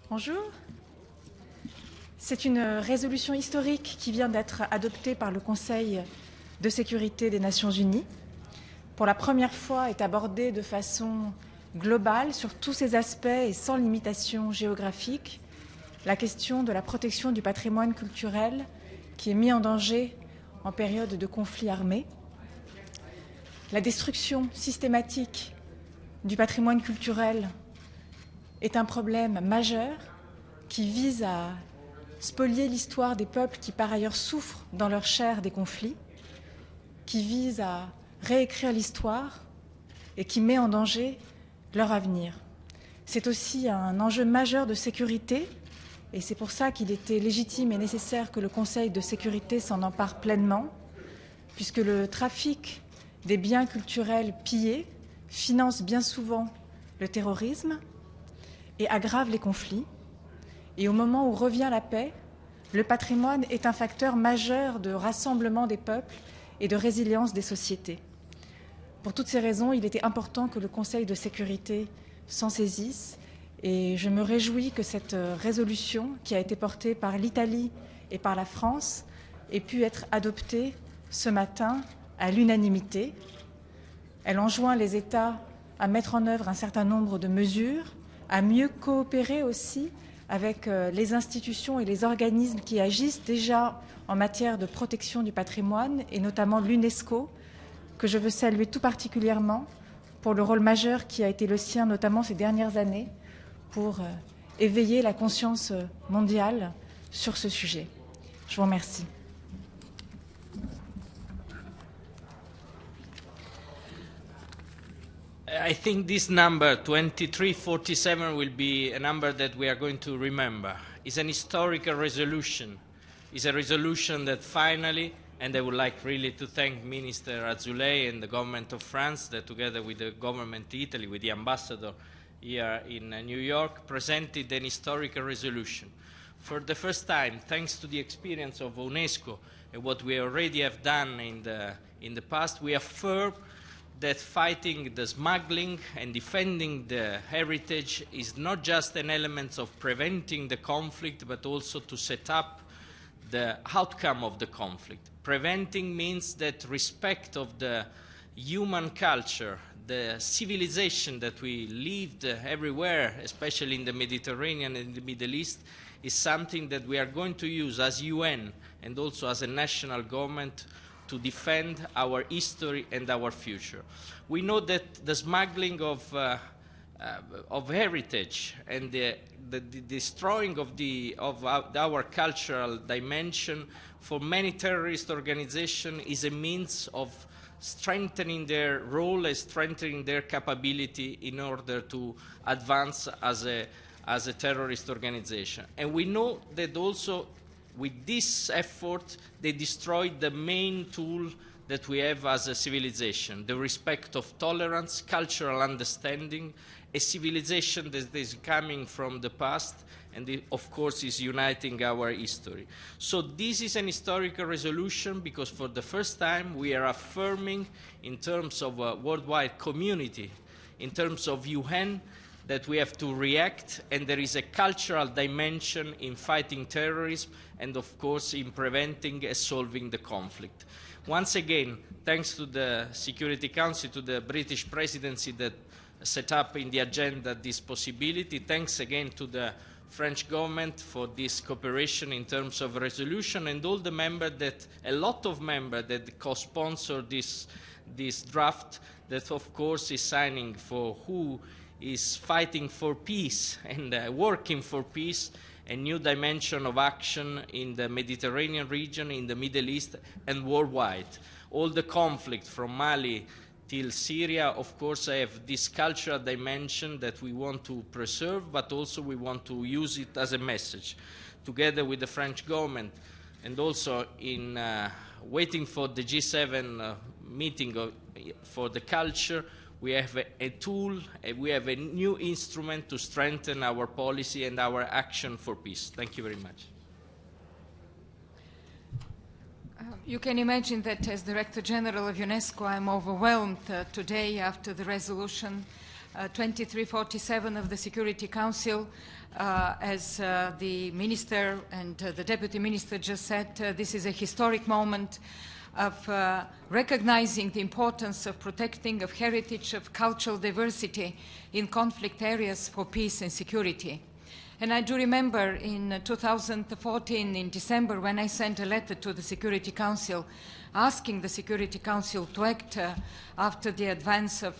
Bonjour. C'est une résolution historique qui vient d'être adoptée par le Conseil de sécurité des Nations Unies. Pour la première fois, est abordée de façon globale sur tous ses aspects et sans limitation géographique la question de la protection du patrimoine culturel qui est mis en danger en période de conflit armé. La destruction systématique du patrimoine culturel est un problème majeur qui vise à spolier l'histoire des peuples qui par ailleurs souffrent dans leur chair des conflits, qui vise à réécrire l'histoire et qui met en danger leur avenir. C'est aussi un enjeu majeur de sécurité et c'est pour ça qu'il était légitime et nécessaire que le Conseil de sécurité s'en empare pleinement, puisque le trafic des biens culturels pillés finance bien souvent le terrorisme et aggrave les conflits. Et au moment où revient la paix, le patrimoine est un facteur majeur de rassemblement des peuples et de résilience des sociétés. Pour toutes ces raisons, il était important que le Conseil de sécurité s'en saisisse et je me réjouis que cette résolution, qui a été portée par l'Italie et par la France, ait pu être adoptée ce matin à l'unanimité. Elle enjoint les États à mettre en œuvre un certain nombre de mesures, à mieux coopérer aussi avec les institutions et les organismes qui agissent déjà en matière de protection du patrimoine, et notamment l'UNESCO, que je veux saluer tout particulièrement pour le rôle majeur qui a été le sien, notamment ces dernières années, pour éveiller la conscience mondiale sur ce sujet. Je vous remercie. I think this number, 2347, will be a number that we are going to remember. It's an historical resolution. It's a resolution that finally, and I would like really to thank Minister Azoulay and the government of France, that together with the government of Italy, with the ambassador here in New York, presented an historical resolution. For the first time, thanks to the experience of UNESCO and what we already have done in the past, we affirm that fighting the smuggling and defending the heritage is not just an element of preventing the conflict, but also to set up the outcome of the conflict. Preventing means that respect of the human culture, the civilization that we lived everywhere, especially in the Mediterranean and the Middle East, is something that we are going to use as UN and also as a national government to defend our history and our future. We know that the smuggling of heritage and the destroying of our cultural dimension for many terrorist organizations is a means of strengthening their role and strengthening their capability in order to advance as a terrorist organization. And we know that also with this effort, they destroyed the main tool that we have as a civilization, the respect of tolerance, cultural understanding, a civilization that is coming from the past and, of course, is uniting our history. So this is an historical resolution because for the first time we are affirming in terms of a worldwide community, in terms of UN, that we have to react, and there is a cultural dimension in fighting terrorism and, of course, in preventing and solving the conflict. Once again, thanks to the Security Council, to the British presidency that set up in the agenda this possibility. Thanks again to the French government for this cooperation in terms of resolution, and all the members that, a lot of members that co-sponsor this draft, that of course is signing for who is fighting for peace and working for peace, a new dimension of action in the Mediterranean region, in the Middle East, and worldwide. All the conflict from Mali till Syria, of course, have this cultural dimension that we want to preserve, but also we want to use it as a message. Together with the French government, and also in waiting for the G7 meeting for the culture, we have a tool, we have a new instrument to strengthen our policy and our action for peace. Thank you very much. You can imagine that as Director General of UNESCO, I'm overwhelmed today after the resolution 2347 of the Security Council. As the Minister and the Deputy Minister just said, this is a historic moment of recognizing the importance of protecting of heritage, of cultural diversity in conflict areas for peace and security. And I do remember in 2014, in December, when I sent a letter to the Security Council asking the Security Council to act after the advance of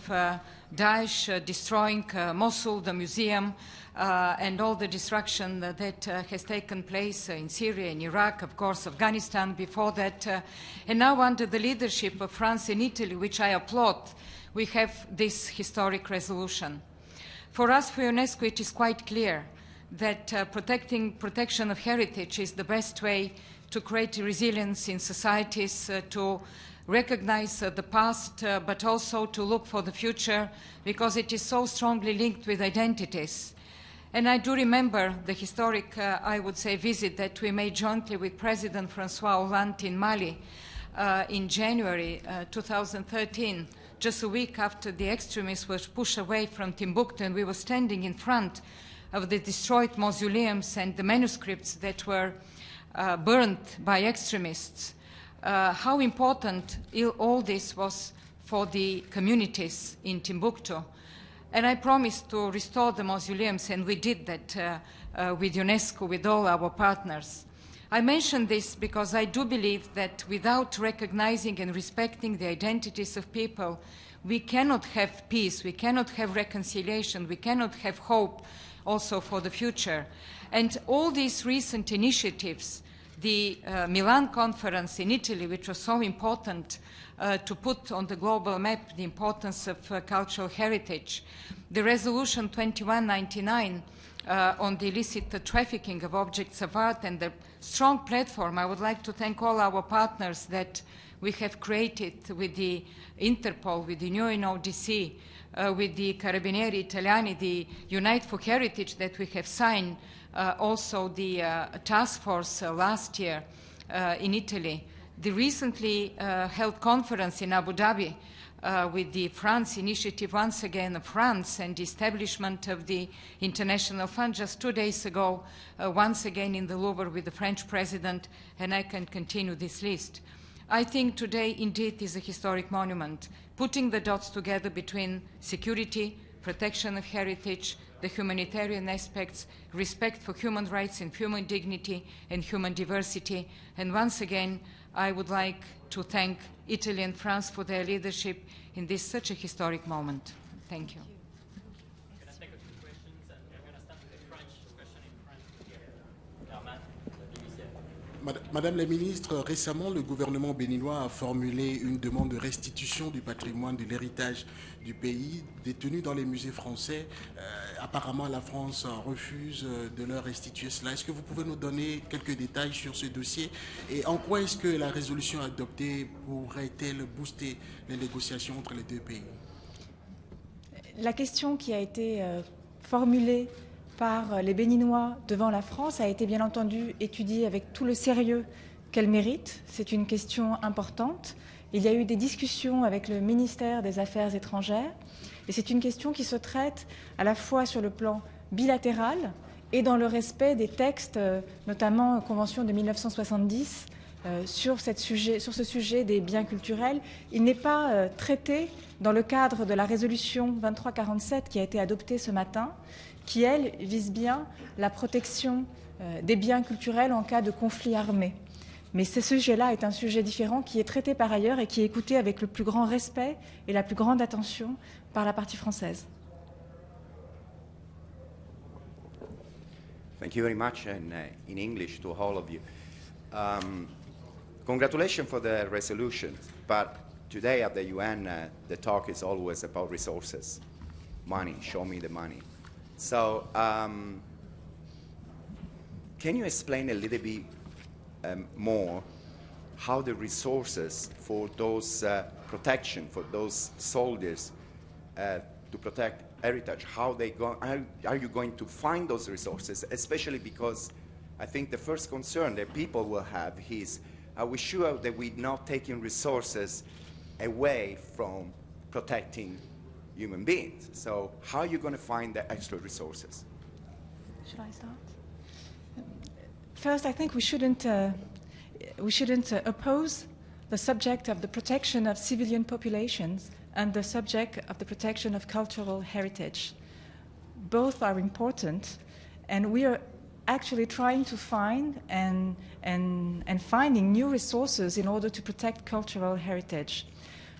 Daesh destroying Mosul, the museum, and all the destruction that has taken place in Syria, in Iraq, of course, Afghanistan before that. And now under the leadership of France and Italy, which I applaud, we have this historic resolution. For us, for UNESCO, it is quite clear that protection of heritage is the best way to create resilience in societies, to recognize the past, but also to look for the future, because it is so strongly linked with identities. And I do remember the historic, I would say, visit that we made jointly with President Francois Hollande in Mali in January 2013, just a week after the extremists were pushed away from Timbuktu, and we were standing in front of the destroyed mausoleums and the manuscripts that were burned by extremists. How important all this was for the communities in Timbuktu. And I promised to restore the mausoleums, and we did that with UNESCO, with all our partners. I mention this because I do believe that without recognizing and respecting the identities of people, we cannot have peace, we cannot have reconciliation, we cannot have hope also for the future. And all these recent initiatives, the Milan conference in Italy, which was so important to put on the global map the importance of cultural heritage, the resolution 2199 on the illicit trafficking of objects of art, and the strong platform. I would like to thank all our partners that we have created with the Interpol, with the UNODC, with the Carabinieri Italiani, the Unite for Heritage that we have signed, also the task force last year in Italy, the recently held conference in Abu Dhabi with the France initiative, once again of France, and the establishment of the International Fund just 2 days ago, once again in the Louvre with the French president, and I can continue this list. I think today indeed is a historic monument, putting the dots together between security, protection of heritage, the humanitarian aspects, respect for human rights and human dignity and human diversity. And once again, I would like to thank Italy and France for their leadership in this such a historic moment. Thank you. Can I take a few questions? And we're going to start with the French question in French here. Herman, the BBC. Madame la ministre, récemment, le gouvernement béninois a formulé une demande de restitution du patrimoine de l'héritage du pays détenu dans les musées français. Apparemment, la France refuse de leur restituer cela. Est-ce que vous pouvez nous donner quelques détails sur ce dossier et en quoi est-ce que la résolution adoptée pourrait-elle booster les négociations entre les deux pays? La question qui a été formulée par les Béninois devant la France a été bien entendu étudiée avec tout le sérieux qu'elle mérite. C'est une question importante. Il y a eu des discussions avec le ministère des Affaires étrangères et c'est une question qui se traite à la fois sur le plan bilatéral et dans le respect des textes, notamment la Convention de 1970 sur ce sujet des biens culturels. Il n'est pas traité dans le cadre de la résolution 2347 qui a été adoptée ce matin, qui, elle, vise bien la protection des biens culturels en cas de conflit armé. Mais ce sujet-là est un sujet différent qui est traité par ailleurs et qui est écouté avec le plus grand respect et la plus grande attention par la partie française. Thank you very much, and in English to all of you. Congratulations for the resolution, but today at the UN, the talk is always about resources, money, show me the money. So, can you explain a little bit more how the resources for those protection, for those soldiers to protect heritage, how are you going to find those resources, especially because I think the first concern that people will have is, are we sure that we're not taking resources away from protecting human beings. So how are you going to find the extra resources? Should I start? First, I think we shouldn't oppose the subject of the protection of civilian populations and the subject of the protection of cultural heritage. Both are important, and we are actually trying to find and finding new resources in order to protect cultural heritage.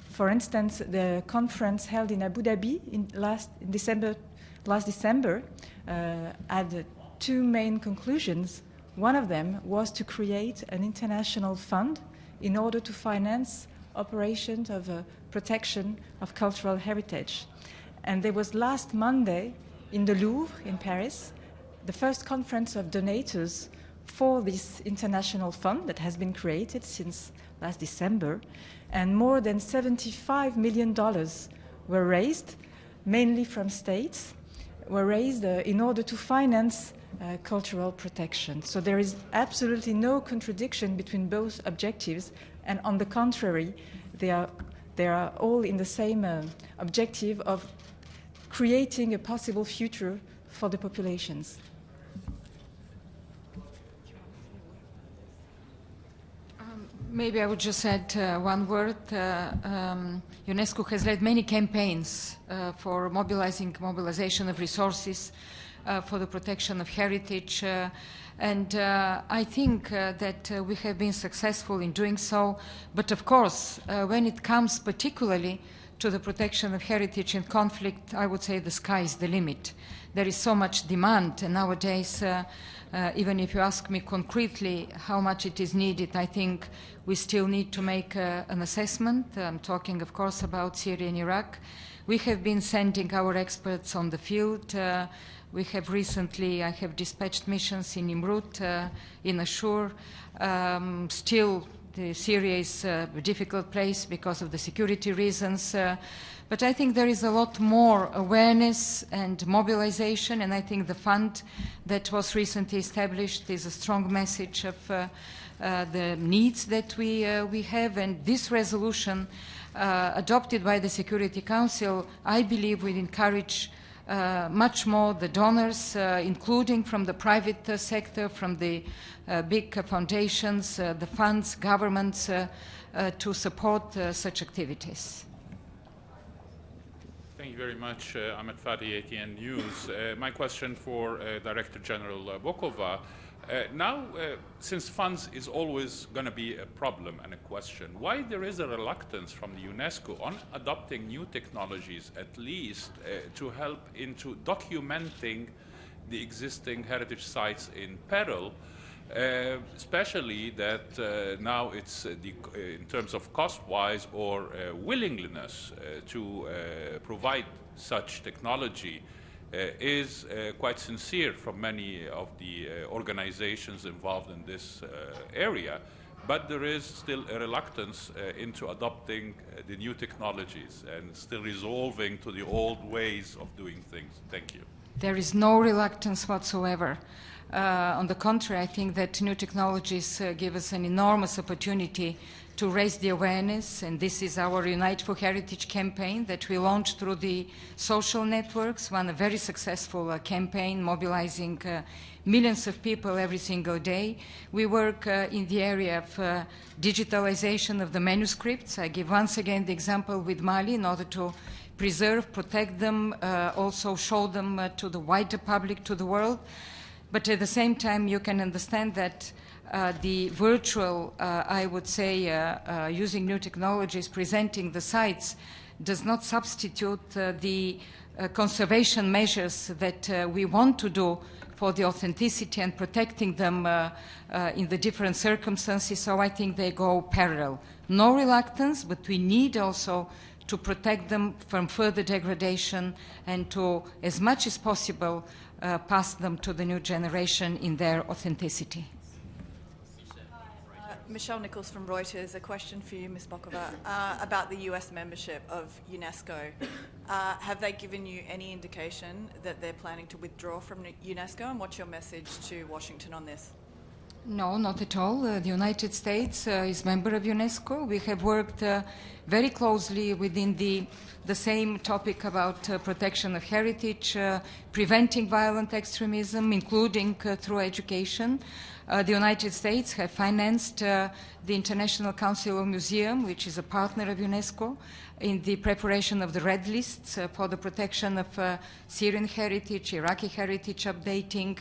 For instance, the conference held in Abu Dhabi last December had two main conclusions. One of them was to create an international fund in order to finance operations of protection of cultural heritage. And there was last Monday in the Louvre in Paris the first conference of donors for this international fund that has been created since last December, and more than $75 million were raised, mainly from states, were raised in order to finance cultural protection. So there is absolutely no contradiction between both objectives, and on the contrary, they are all in the same objective of creating a possible future for the populations. Maybe I would just add one word. UNESCO has led many campaigns for mobilization of resources for the protection of heritage, and I think that we have been successful in doing so. But of course, when it comes particularly to the protection of heritage in conflict, I would say the sky is the limit. There is so much demand, and nowadays, even if you ask me concretely how much it is needed, I think we still need to make an assessment. I'm talking, of course, about Syria and Iraq. We have been sending our experts on the field. We have recently, I have dispatched missions in Nimrut, in Ashur. Still, Syria is a difficult place because of the security reasons. But I think there is a lot more awareness and mobilization, and I think the fund that was recently established is a strong message of the needs that we have. And this resolution adopted by the Security Council, I believe, will encourage much more the donors, including from the private sector, from the big foundations, the funds, governments, to support such activities. Thank you very much, Ahmed Fadi, ATN News. My question for Director General Bokova. Now, since funds is always going to be a problem and a question, why there is a reluctance from the UNESCO on adopting new technologies, at least to help into documenting the existing heritage sites in peril, especially that now it's in terms of cost-wise or willingness to provide such technology is quite sincere from many of the organizations involved in this area, but there is still a reluctance into adopting the new technologies and still resolving to the old ways of doing things. Thank you. There is no reluctance whatsoever. On the contrary, I think that new technologies give us an enormous opportunity to raise the awareness, and this is our Unite for Heritage campaign that we launched through the social networks, a very successful campaign mobilizing millions of people every single day. We work in the area of digitalization of the manuscripts. I give once again the example with Mali in order to preserve, protect them, also show them to the wider public, to the world. But at the same time, you can understand that the virtual, I would say, using new technologies, presenting the sites, does not substitute the conservation measures that we want to do for the authenticity and protecting them in the different circumstances. So I think they go parallel. No reluctance, but we need also to protect them from further degradation and to, as much as possible, pass them to the new generation in their authenticity. Michelle Nichols from Reuters. A question for you, Ms. Bokova, about the US membership of UNESCO. Have they given you any indication that they're planning to withdraw from UNESCO, and what's your message to Washington on this? No, not at all. The United States is member of UNESCO. We have worked very closely within the same topic about protection of heritage, preventing violent extremism, including through education. The United States have financed the International Council of Museums, which is a partner of UNESCO, in the preparation of the red lists for the protection of Syrian heritage, Iraqi heritage, updating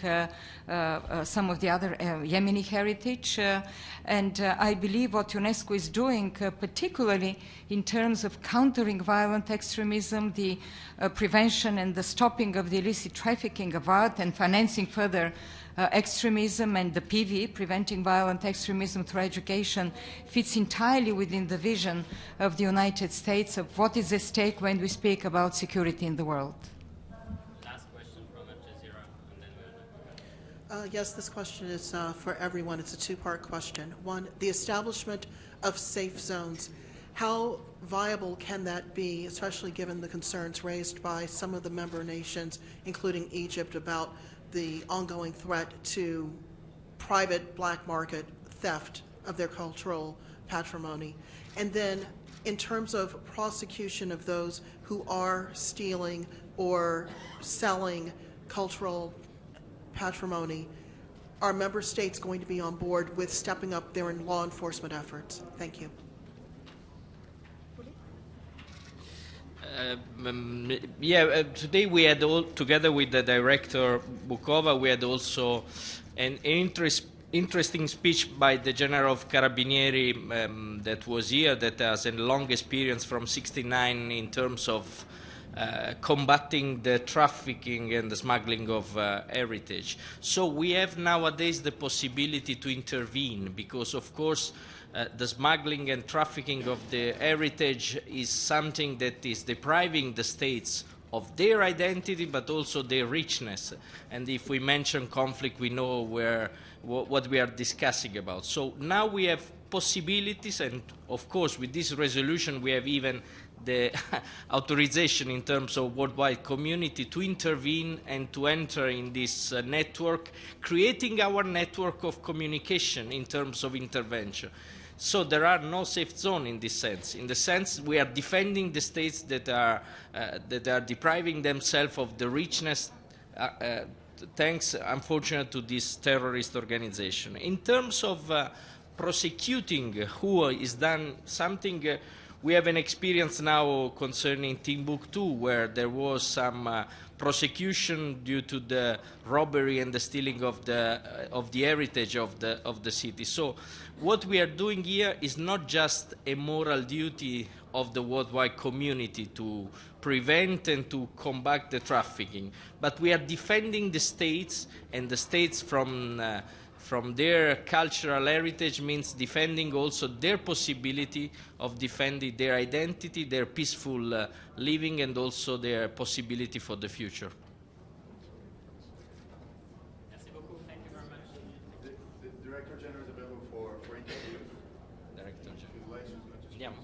some of the other Yemeni heritage. And I believe what UNESCO is doing, particularly in terms of countering violent extremism, the prevention and the stopping of the illicit trafficking of art and financing further extremism, and the PV, preventing violent extremism through education, fits entirely within the vision of the United States of what is at stake when we speak about security in the world. Last question from Al Jazeera, and then we'll Yes, this question is for everyone. It's a two-part question. One, the establishment of safe zones. How viable can that be, especially given the concerns raised by some of the member nations, including Egypt, about the ongoing threat to private black market theft of their cultural patrimony? And then in terms of prosecution of those who are stealing or selling cultural patrimony, are member states going to be on board with stepping up their law enforcement efforts? Thank you. Today we had together with the director Bokova, we had also an interesting speech by the General of Carabinieri that was here, that has a long experience from '69 in terms of combating the trafficking and the smuggling of heritage. So we have nowadays the possibility to intervene because, of course, the smuggling and trafficking of the heritage is something that is depriving the states of their identity, but also their richness. And if we mention conflict, we know what we are discussing about. So now we have possibilities, and of course, with this resolution, we have even the authorization in terms of worldwide community to intervene and to enter in this network, creating our network of communication in terms of intervention. So there are no safe zones in this sense. In the sense we are defending the states that are depriving themselves of the richness, thanks, unfortunately, to this terrorist organization. In terms of prosecuting who is done something, we have an experience now concerning Timbuktu, where there was some prosecution due to the robbery and the stealing of the heritage of the city. So what we are doing here is not just a moral duty of the worldwide community to prevent and to combat the trafficking, but we are defending the states, and the states from their cultural heritage means defending also their possibility of defending their identity, their peaceful living, and also their possibility for the future. Merci beaucoup. Thank you very much. The Director General is available for interview. Director General. Andiamo.